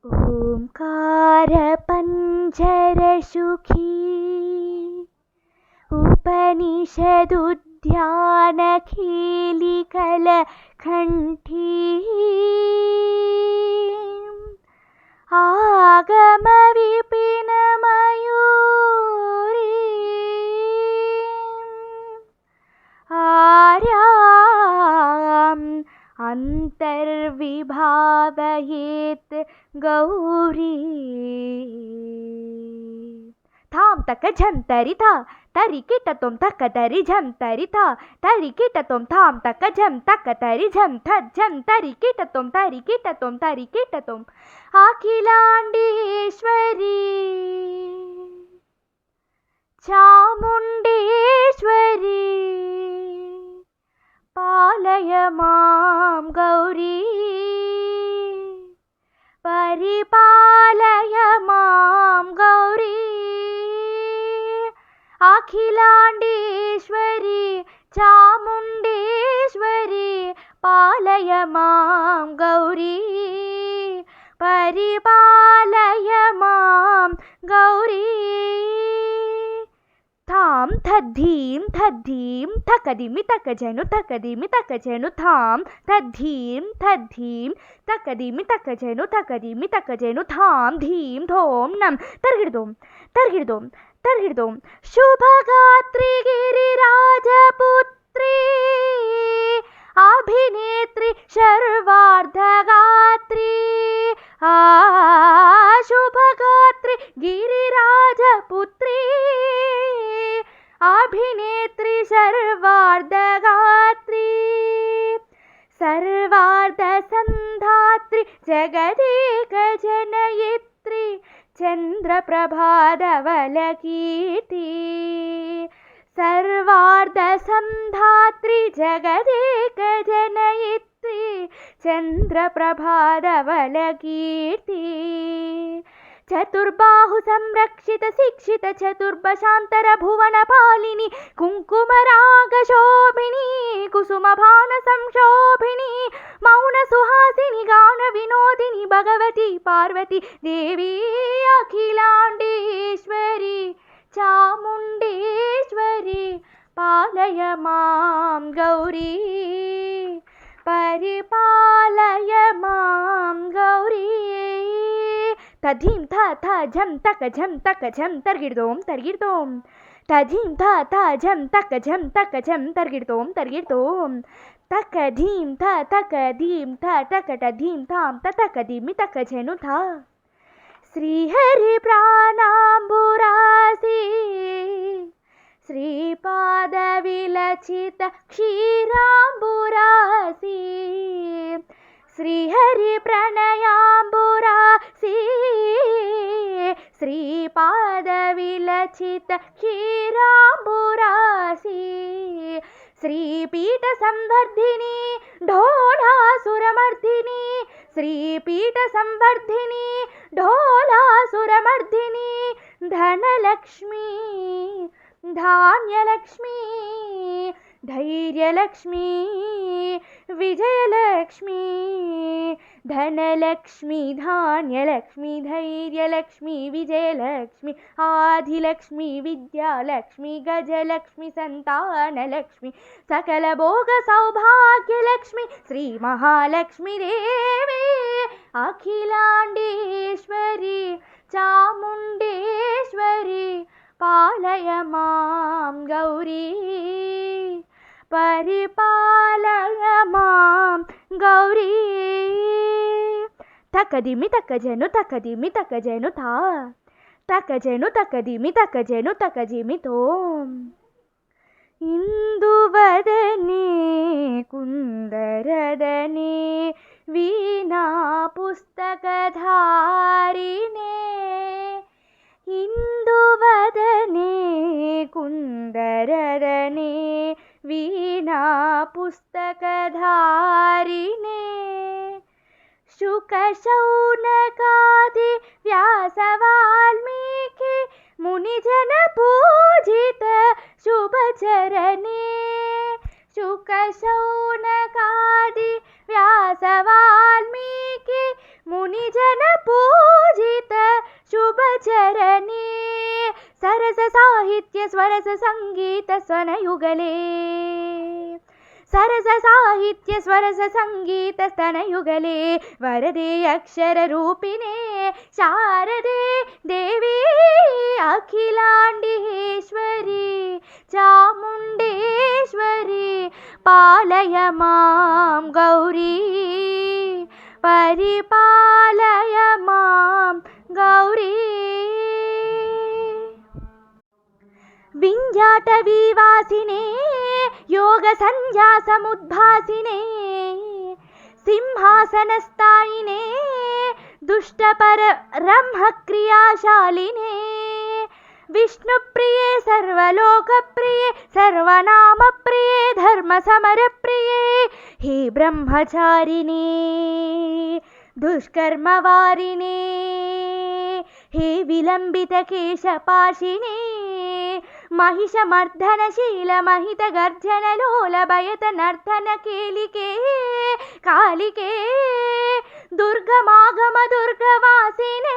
ओंकारपञ्जरसुखी उपनिषदुद्यानखेलिकलकण्ठी आगमविपिनमयूरी आर्याम् अंतर्विभावयेत् गौरी। थाम तक झम तरिता तरि किटतुम तक तरि झम तरिता तरि किटतुम थाम तक झम तक तरि झम थद झम तरि किटतुम अखिलांडेश्वरी चामुंडेश्वरी पालय मां गौरी परिपालय मां गौरी। अखिलांडेश्वरी चामुंडेश्वरी पालय मां गौरी परिपालय मां गौरी। थाम थद्धीम थद्धीम थकदिमि तकजनु थकदिमि तकजनु थाम थद्धीम थद्धीम तकदिमि तकजनु थकदिमि तकजनु थाम धीम धोम नम तर्गिड़दोम तर्गिड़दोम तर्गिड़दोम। शुभगात्री गिरिराजपुत्री अभिनेत्री सर्वार्धगात्री शुभगात्री गिरिराजपुत्री अभिनेत्री सर्वार्धगात्री सर्वार्धसन्धात्री जगदेकजनयित्री चन्द्रप्रभाधवलकीर्ति सर्वार्धसन्धात्री जगदेकजनयित्री चन्द्रप्रभाधवलकीर्ति। चतुर्बाहु संरक्षित शिक्षित चतुर्भशान्तर भुवन पालिनी कुंकुमराग शोभिनी कुसुमभान संशोभिनी मौन सुहासिनी गान विनोदिनी भगवती पार्वती देवी अखिलांडेश्वरी चामुंडेश्वरी पालय मां गौरी परिपालय मां गौरी। तधीम था झम तक झम तर्गिड़दोम तर्गिड़दोम तधीम था झम तक झम तर्गिड़दोम तर्गिड़दोम तक धीम था तक टधीम थाम तक धीमि तक झनु था। श्रीहरि प्राणांबुरासी श्रीपाद विलचित क्षीरांबुरासी श्रीहरि प्रणयाम्बुरासी श्रीपाद विलचित क्षीरांबुरासी श्रीपीठ संवर्धिनी ढोलासुरमर्दिनी श्रीपीठ संवर्धिनी ढोलासुरमर्दिनी धनलक्ष्मी धान्यलक्ष्मी धैर्यलक्ष्मी विजयलक्ष्मी धनलक्ष्मी धान्यलक्ष्मी धैर्यलक्ष्मी विजयलक्ष्मी आदिलक्ष्मी विद्यालक्ष्मी गजलक्ष्मी संतानलक्ष्मी सकल भोग सौभाग्यलक्ष्मी श्री महालक्ष्मी देवी अखिलांडेश्वरी चामुंडेश्वरी पालय मां गौरी परिपालय मां गौरी। तकदिमि तकजनु था तकजनु तकदिमि तकजिमि तोम। इंदुवदने कुंदरदने वीणा पुस्तकधारिणे इंदुवदने कुंदरदने वीणा पुस्तकधारिणे शुकशौनकादि व्यासवाल्मीकि मुनिजन पूजित शुभचरणे शुकशौनकादि व्यासवाल्मीकि मुनिजन पूजित चरणे सरस साहित्य स्वरस संगीत स्वनयुगले सरस साहित्य स्वरस संगीत स्तनयुगले वरदे अक्षर रूपिणे शारदे देवी अखिलाण्डेश्वरी चामुण्डेश्वरी पालय मां गौरी परिपालय मां गौरी विञ्जाटवीवासिने योग सन्न्यासमुद्भासिने सिंहासनस्थायिने दुष्टपर ब्रह्मक्रियाशालिने विष्णुप्रिये सर्वलोकप्रिये सर्वनामप्रिये धर्मसमरप्रिये हे ब्रह्मचारिणे दुष्कर्मवारिणे हे विलम्बितकेशपाशिने महिषमर्दनशील महितगर्जनलोलभयत नर्तनकेलिके कालिके दुर्गमागम दुर्गवासिने